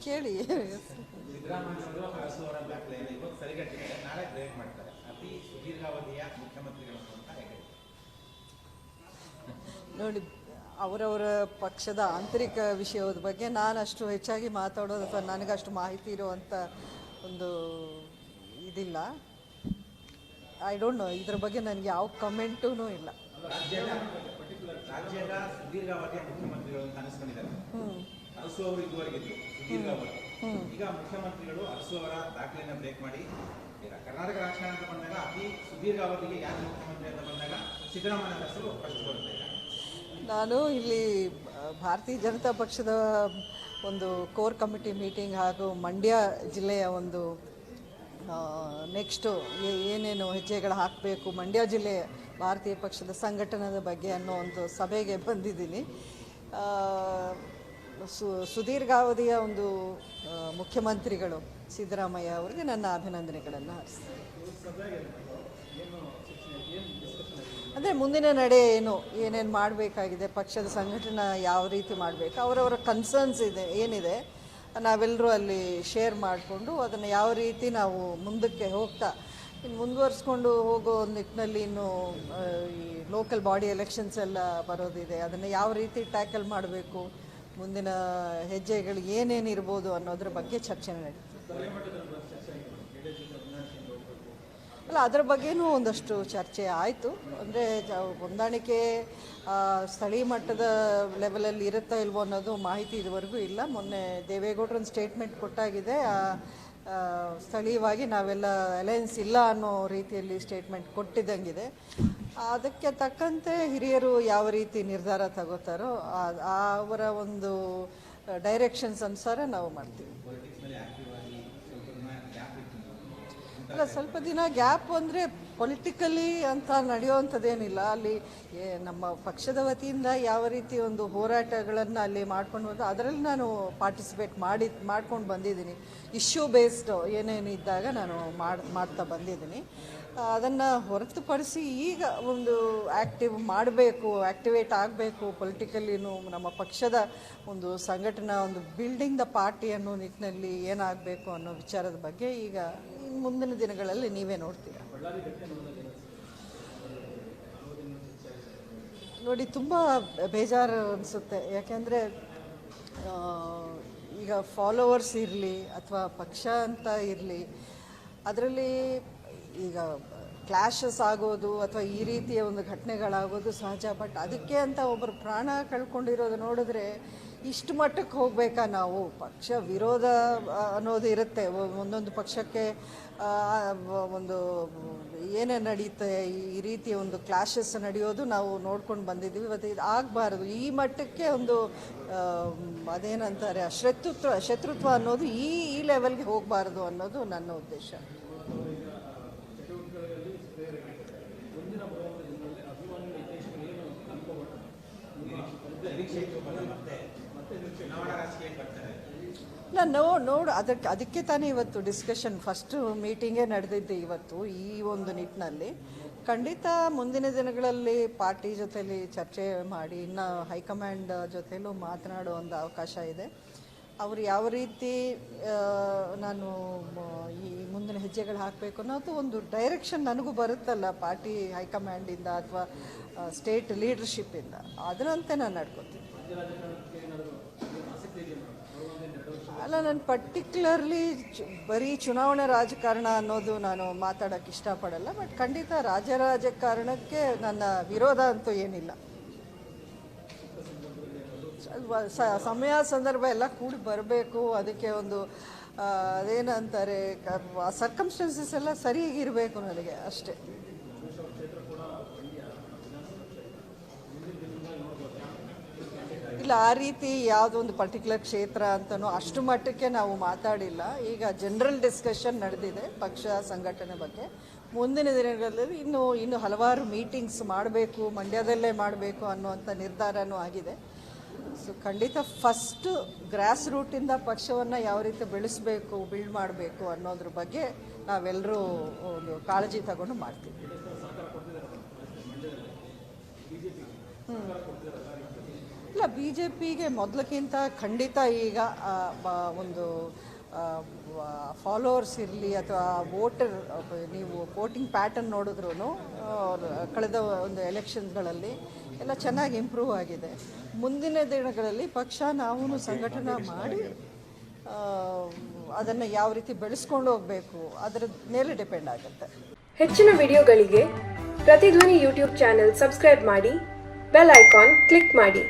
ಕೇಳಿ. ಸಿದ್ದರಾಮಯ್ಯನವರು ಹಲಸುವರ ದಾಖಲೆಯನ್ನು ಇವತ್ತು ಸರಿಗಟ್ಟಿದ್ದಾರೆ, ನಾಳೆ ಬ್ರೇಕ್ ಮಾಡ್ತಾರೆ. ಅತಿ ಸುದೀರ್ಘಾವಧಿಯ ಮುಖ್ಯಮಂತ್ರಿಗಳು ಅಂತ ಹೇಗೆ ನೋಡಿ, ಅವರವರ ಪಕ್ಷದ ಆಂತರಿಕ ವಿಷಯದ ಬಗ್ಗೆ ನಾನು ಅಷ್ಟು ಹೆಚ್ಚಾಗಿ ಮಾತಾಡೋದು ಅಥವಾ ನನಗಷ್ಟು ಮಾಹಿತಿ ಇರುವಂಥ ಒಂದು ಇದಿಲ್ಲ. ಐ ಡೋಂಟ್ ನೋ, ಇದ್ರ ಬಗ್ಗೆ ನನಗೆ ಯಾವ ಕಮೆಂಟೂ ಇಲ್ಲ. ರಾಜ್ಯದ ಸುದೀರ್ಘಾವಧಿಯ ಮುಖ್ಯಮಂತ್ರಿಗಳು ಅಂತ ಅನಿಸ್ಕೊಂಡಿದ್ದಾರೆ. ಅರಸು ಅವರು ಇದುವರೆಗಿದ್ರು ಸುದೀರ್ಘಾವಧಿ. ಈಗ ಮುಖ್ಯಮಂತ್ರಿಗಳು ಅರಸು ಅವರ ದಾಖಲೆಯನ್ನು ಬ್ರೇಕ್ ಮಾಡಿ ಕರ್ನಾಟಕ ರಾಜಕಾರಣ ಅಂತ ಬಂದಾಗ ಅತಿ ಸುದೀರ್ಘಾವಧಿಗೆ ಯಾರು ಮುಖ್ಯಮಂತ್ರಿ ಅಂತ ಬಂದಾಗ ಸಿದ್ದರಾಮಯ್ಯ ಹೆಸರು ಫಸ್ಟ್ ಬರುತ್ತೆ. ನಾನು ಇಲ್ಲಿ ಭಾರತೀಯ ಜನತಾ ಪಕ್ಷದ ಒಂದು ಕೋರ್ ಕಮಿಟಿ ಮೀಟಿಂಗ್ ಹಾಗೂ ಮಂಡ್ಯ ಜಿಲ್ಲೆಯ ಒಂದು ನೆಕ್ಸ್ಟು ಏನೇನು ಹೆಜ್ಜೆಗಳು ಹಾಕಬೇಕು, ಮಂಡ್ಯ ಜಿಲ್ಲೆ ಭಾರತೀಯ ಪಕ್ಷದ ಸಂಘಟನೆಯ ಬಗ್ಗೆ ಅನ್ನೋ ಒಂದು ಸಭೆಗೆ ಬಂದಿದ್ದೀನಿ. ಸುದೀರ್ಘಾವಧಿಯ ಒಂದು ಮುಖ್ಯಮಂತ್ರಿಗಳು ಸಿದ್ದರಾಮಯ್ಯ ಅವರಿಗೆ ನನ್ನ ಅಭಿನಂದನೆಗಳನ್ನು ಹಾರಿಸ್ತೀನಿ. ಅಂದರೆ ಮುಂದಿನ ನಡೆ ಏನೇನು ಮಾಡಬೇಕಾಗಿದೆ, ಪಕ್ಷದ ಸಂಘಟನೆ ಯಾವ ರೀತಿ ಮಾಡಬೇಕು, ಅವರವರ ಕನ್ಸರ್ನ್ಸ್ ಏನಿದೆ ನಾವೆಲ್ಲರೂ ಅಲ್ಲಿ ಶೇರ್ ಮಾಡಿಕೊಂಡು ಅದನ್ನು ಯಾವ ರೀತಿ ನಾವು ಮುಂದಕ್ಕೆ ಹೋಗ್ತಾ ಇನ್ನು ಮುಂದುವರಿಸ್ಕೊಂಡು ಹೋಗೋ ನಿಟ್ಟಿನಲ್ಲಿ ಇನ್ನು ಈ ಲೋಕಲ್ ಬಾಡಿ ಎಲೆಕ್ಷನ್ಸ್ ಎಲ್ಲ ಬರೋದಿದೆ, ಅದನ್ನು ಯಾವ ರೀತಿ ಟ್ಯಾಕಲ್ ಮಾಡಬೇಕು, ಮುಂದಿನ ಹೆಜ್ಜೆಗಳು ಏನೇನಿರ್ಬೋದು ಅನ್ನೋದ್ರ ಬಗ್ಗೆ ಚರ್ಚೆ ನಡೀತದೆ. ಅಲ್ಲ, ಅದರ ಬಗ್ಗೆನೂ ಒಂದಷ್ಟು ಚರ್ಚೆ ಆಯಿತು. ಅಂದರೆ ಹೊಂದಾಣಿಕೆ ಸ್ಥಳೀಯ ಮಟ್ಟದ ಲೆವೆಲಲ್ಲಿ ಇರುತ್ತಾ ಇಲ್ವೋ ಅನ್ನೋದು ಮಾಹಿತಿ ಇದುವರೆಗೂ ಇಲ್ಲ. ಮೊನ್ನೆ ದೇವೇಗೌಡರನ್ನ ಸ್ಟೇಟ್ಮೆಂಟ್ ಕೊಟ್ಟಾಗಿದೆ, ಸ್ಥಳೀಯವಾಗಿ ನಾವೆಲ್ಲ ಅಲಯನ್ಸ್ ಇಲ್ಲ ಅನ್ನೋ ರೀತಿಯಲ್ಲಿ ಸ್ಟೇಟ್ಮೆಂಟ್ ಕೊಟ್ಟಿದ್ದಂಗಿದೆ. ಅದಕ್ಕೆ ತಕ್ಕಂತೆ ಹಿರಿಯರು ಯಾವ ರೀತಿ ನಿರ್ಧಾರ ತಗೋತಾರೋ ಅವರ ಒಂದು ಡೈರೆಕ್ಷನ್ಸ್ ಅನುಸಾರ ನಾವು ಮಾಡ್ತೀವಿ. ಅಲ್ಲ, ಸ್ವಲ್ಪ ದಿನ ಗ್ಯಾಪ್ ಅಂದರೆ ಪೊಲಿಟಿಕಲಿ ಅಂತ ನಡೆಯುವಂಥದ್ದೇನಿಲ್ಲ. ಅಲ್ಲಿ ನಮ್ಮ ಪಕ್ಷದ ವತಿಯಿಂದ ಯಾವ ರೀತಿ ಒಂದು ಹೋರಾಟಗಳನ್ನು ಅಲ್ಲಿ ಮಾಡ್ಕೊಂಡು ಬಂದು ಅದರಲ್ಲಿ ನಾನು ಪಾರ್ಟಿಸಿಪೇಟ್ ಮಾಡ್ಕೊಂಡು ಬಂದಿದ್ದೀನಿ. ಇಶ್ಯೂ ಬೇಸ್ಡ್ ಏನೇನು ಇದ್ದಾಗ ನಾನು ಮಾಡ್ತಾ ಬಂದಿದ್ದೀನಿ. ಅದನ್ನು ಹೊರತುಪಡಿಸಿ ಈಗ ಒಂದು ಆ್ಯಕ್ಟಿವೇಟ್ ಆಗಬೇಕು ಪೊಲಿಟಿಕಲಿನೂ, ನಮ್ಮ ಪಕ್ಷದ ಒಂದು ಸಂಘಟನಾ ಒಂದು ಬಿಲ್ಡಿಂಗ್ ದ ಪಾರ್ಟಿ ಅನ್ನೋ ನಿಟ್ಟಿನಲ್ಲಿ ಏನಾಗಬೇಕು ಅನ್ನೋ ವಿಚಾರದ ಬಗ್ಗೆ ಈಗ ಮುಂದಿನ ದಿನಗಳಲ್ಲಿ ನೀವೇ ನೋಡ್ತೀರಾ. ನೋಡಿ, ತುಂಬ ಬೇಜಾರು ಅನಿಸುತ್ತೆ. ಯಾಕೆಂದರೆ ಈಗ ಫಾಲೋವರ್ಸ್ ಇರಲಿ ಅಥವಾ ಪಕ್ಷ ಅಂತ ಇರಲಿ, ಅದರಲ್ಲಿ ಈಗ ಕ್ಲಾಶಸ್ ಆಗೋದು ಅಥವಾ ಈ ರೀತಿಯ ಒಂದು ಘಟನೆಗಳಾಗೋದು ಸಹಜ. ಬಟ್ ಅದಕ್ಕೆ ಅಂತ ಒಬ್ಬರು ಪ್ರಾಣ ಕಳ್ಕೊಂಡಿರೋದು ನೋಡಿದ್ರೆ ಇಷ್ಟು ಮಟ್ಟಕ್ಕೆ ಹೋಗಬೇಕಾ ನಾವು? ಪಕ್ಷ ವಿರೋಧ ಅನ್ನೋದು ಇರುತ್ತೆ, ಒಂದೊಂದು ಪಕ್ಷಕ್ಕೆ ಒಂದು ಏನೇ ನಡೀತೆ ಈ ರೀತಿಯ ಒಂದು ಕ್ಲಾಶಸ್ ನಡೆಯೋದು ನಾವು ನೋಡ್ಕೊಂಡು ಬಂದಿದ್ದೀವಿ. ಮತ್ತು ಇದು ಆಗಬಾರ್ದು, ಈ ಮಟ್ಟಕ್ಕೆ ಒಂದು ಅದೇನಂತಾರೆ ಶತ್ರುತ್ವ ಅನ್ನೋದು ಈ ಲೆವೆಲ್ಗೆ ಹೋಗಬಾರ್ದು ಅನ್ನೋದು ನನ್ನ ಉದ್ದೇಶ. ಇಲ್ಲ, ನೋಡು, ಅದಕ್ಕೆ ತಾನೇ ಇವತ್ತು ಡಿಸ್ಕಷನ್ ಫಸ್ಟ್ ಮೀಟಿಂಗೇ ನಡೆದಿದ್ದೆ ಇವತ್ತು. ಈ ಒಂದು ನಿಟ್ಟಿನಲ್ಲಿ ಖಂಡಿತ ಮುಂದಿನ ದಿನಗಳಲ್ಲಿ ಪಾರ್ಟಿ ಜೊತೆಲಿ ಚರ್ಚೆ ಮಾಡಿ ಇನ್ನು ಹೈಕಮಾಂಡ್ ಜೊತೆಲೂ ಮಾತನಾಡೋ ಒಂದು ಅವಕಾಶ ಇದೆ. ಅವರು ಯಾವ ರೀತಿ ನಾನು ಈ ಮುಂದಿನ ಹೆಜ್ಜೆಗಳು ಹಾಕಬೇಕು ಅನ್ನೋದು ಒಂದು ಡೈರೆಕ್ಷನ್ ನನಗೂ ಬರುತ್ತಲ್ಲ ಪಾರ್ಟಿ ಹೈಕಮಾಂಡಿಂದ ಅಥವಾ ಸ್ಟೇಟ್ ಲೀಡರ್ಶಿಪ್ಪಿಂದ, ಅದರಂತೆ ನಾನು ನಡ್ಕೊತೀನಿ. ಅಲ್ಲ, ನಾನು ಪರ್ಟಿಕ್ಯುಲರ್ಲಿ ಬರೀ ಚುನಾವಣಾ ರಾಜಕಾರಣ ಅನ್ನೋದು ನಾನು ಮಾತಾಡೋಕ್ಕೆ ಇಷ್ಟಪಡಲ್ಲ. ಬಟ್ ಖಂಡಿತ ರಾಜಕಾರಣಕ್ಕೆ ನನ್ನ ವಿರೋಧ ಅಂತೂ ಏನಿಲ್ಲ. ಸಮಯ ಸಂದರ್ಭ ಎಲ್ಲ ಕೂಡಿ ಬರಬೇಕು, ಅದಕ್ಕೆ ಒಂದು ಅದೇನಂತಾರೆ ಸರ್ಕಮ್ಸ್ಟೆನ್ಸಸ್ ಎಲ್ಲ ಸರಿಯಾಗಿರಬೇಕು ನನಗೆ, ಅಷ್ಟೇ. ಇಲ್ಲ, ಆ ರೀತಿ ಯಾವುದೋ ಒಂದು ಪರ್ಟಿಕ್ಯುಲರ್ ಕ್ಷೇತ್ರ ಅಂತನೋ ಅಷ್ಟು ಮಟ್ಟಕ್ಕೆ ನಾವು ಮಾತಾಡಿಲ್ಲ. ಈಗ ಜನರಲ್ ಡಿಸ್ಕಷನ್ ನಡೆದಿದೆ ಪಕ್ಷ ಸಂಘಟನೆ ಬಗ್ಗೆ. ಮುಂದಿನ ದಿನಗಳಲ್ಲಿ ಇನ್ನು ಹಲವಾರು ಮೀಟಿಂಗ್ಸ್ ಮಾಡಬೇಕು, ಮಂಡ್ಯದಲ್ಲೇ ಮಾಡಬೇಕು ಅನ್ನುವಂಥ ನಿರ್ಧಾರನೂ ಆಗಿದೆ. ಸೊ ಖಂಡಿತ ಫಸ್ಟು ಗ್ರಾಸ್ ರೂಟಿಂದ ಪಕ್ಷವನ್ನು ಯಾವ ರೀತಿ ಬೆಳೆಸಬೇಕು, ಬಿಲ್ಡ್ ಮಾಡಬೇಕು ಅನ್ನೋದ್ರ ಬಗ್ಗೆ ನಾವೆಲ್ಲರೂ ಒಂದು ಕಾಳಜಿ ತಗೊಂಡು ಮಾಡ್ತೀವಿ. ಇಲ್ಲ, ಬಿ ಜೆ ಪಿಗೆ ಮೊದಲಕ್ಕಿಂತ ಖಂಡಿತ ಈಗ ಒಂದು ಫಾಲೋವರ್ಸ್ ಇರಲಿ ಅಥವಾ ವೋಟರ್, ನೀವು ವೋಟಿಂಗ್ ಪ್ಯಾಟರ್ನ್ ನೋಡಿದ್ರೂ ಕಳೆದ ಒಂದು ಎಲೆಕ್ಷನ್ಗಳಲ್ಲಿ ಎಲ್ಲ ಚೆನ್ನಾಗಿ ಇಂಪ್ರೂವ್ ಆಗಿದೆ. ಮುಂದಿನ ದಿನಗಳಲ್ಲಿ ಪಕ್ಷ ನಾವು ಸಂಘಟನೆ ಮಾಡಿ ಅದನ್ನು ಯಾವ ರೀತಿ ಬೆಳೆಸ್ಕೊಂಡು ಹೋಗಬೇಕು ಅದರ ಮೇಲೆ ಡಿಪೆಂಡ್ ಆಗುತ್ತೆ. ಹೆಚ್ಚಿನ ವಿಡಿಯೋಗಳಿಗೆ ಪ್ರತಿಧ್ವನಿ ಯೂಟ್ಯೂಬ್ ಚಾನೆಲ್ ಸಬ್ಸ್ಕ್ರೈಬ್ ಮಾಡಿ, ಬೆಲ್ ಐಕಾನ್ ಕ್ಲಿಕ್ ಮಾಡಿ.